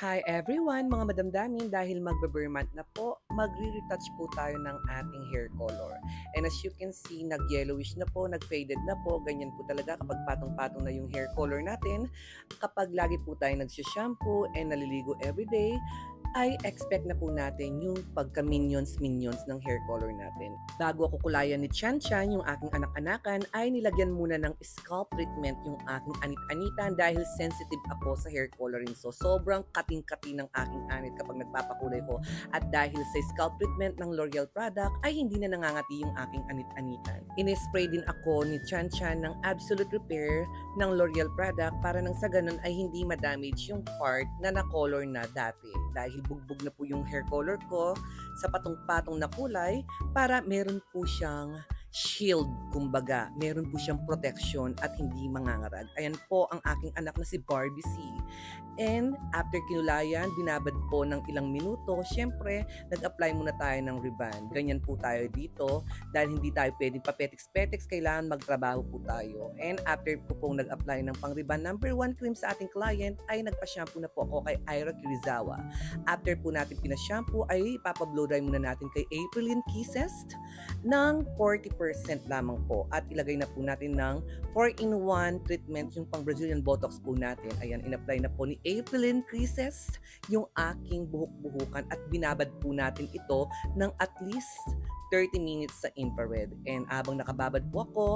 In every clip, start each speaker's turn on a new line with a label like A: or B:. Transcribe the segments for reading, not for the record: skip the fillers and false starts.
A: Hi everyone, mga madamdamin, dahil magbe-bare month na po, magre-retouch po tayo ng ating hair color. And as you can see, nag-yellowish na po, nag-faded na po, ganyan po talaga kapag patong-patong na yung hair color natin. Kapag lagi po tayo nagsishampoo and naliligo everyday, ay expect na po natin yung pagka-minions-minions ng hair color natin. Bago ako kulayan ni Chan Chan, yung aking anak-anakan, ay nilagyan muna ng scalp treatment yung aking anit-anitan dahil sensitive ako sa hair coloring. So, sobrang kating-kati ng aking anit kapag nagpapakulay ko. At dahil sa scalp treatment ng L'Oreal product, ay hindi na nangangati yung aking anit-anitan. In-spray din ako ni Chan Chan ng Absolute Repair ng L'Oreal product para nang sa ganun ay hindi ma-damage yung part na na-color na dati. Dahil bugbog na po yung hair color ko sa patong-patong na kulay para meron po siyang shield, kumbaga. Meron po siyang protection at hindi mangangarag. Ayan po ang aking anak na si Barbie C. And after kinulayan, binabad po ng ilang minuto. Siyempre, nag-apply muna tayo ng reband. Ganyan po tayo dito dahil hindi tayo pwedeng papetiks-petiks, kailangan magtrabaho po tayo. And after po pong nag-apply ng pang-reband number 1 cream sa ating client, ay nagpa-shampoo na po ako kay Ira Kirizawa. After po natin pinashampoo, ay ipapa-blow dry muna natin kay Aprilyn Kisses ng 40% lamang po. At ilagay na po natin ng 4-in-1 treatment, yung pang Brazilian Botox po natin. Ayan, in-apply na po ni Aprilyn Kisses yung aking buhok-buhukan at binabad po natin ito ng at least 30 minutes sa infrared. And habang nakababad po ako,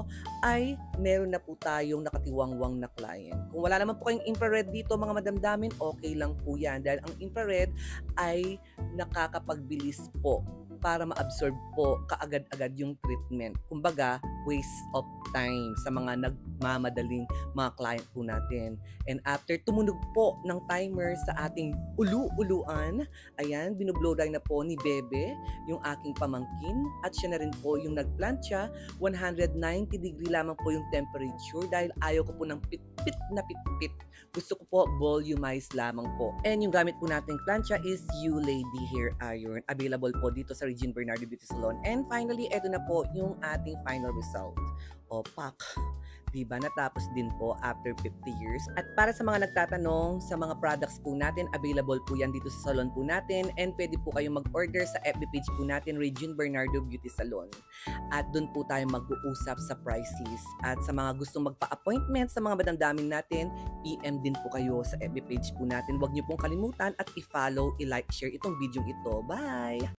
A: ay meron na po tayong nakatiwangwang na client. Kung wala naman po kayong infrared dito mga madamdamin, okay lang po yan. Dahil ang infrared ay nakakapagbilis po para ma-absorb po kaagad-agad yung treatment. Kumbaga, waste of time sa mga nagmamadaling mga client po natin. And after tumunog po ng timer sa ating ulu-uluan, ayan, binublow dry na po ni Bebe, yung aking pamangkin, at siya na rin po yung nagplantya. 190 degree lamang po yung temperature dahil ayaw ko po ng pit-pit na pit-pit. Gusto ko po volumize lamang po. And yung gamit po nating plancha is You Lady Hair Iron. Available po dito sa Regine Bernardo Beauty Salon. And finally, eto na po yung ating final result. Opak. Diba? Natapos din po after 50 years. At para sa mga nagtatanong sa mga products po natin, available po yan dito sa salon po natin. And pwede po kayong mag-order sa FB page po natin, Regine Bernardo Beauty Salon. At doon po tayo mag-uusap sa price list. At sa mga gustong magpa-appointment sa mga madamdamin natin, PM din po kayo sa FB page po natin. Huwag niyo pong kalimutan at i-follow, i-like, share itong video ito. Bye!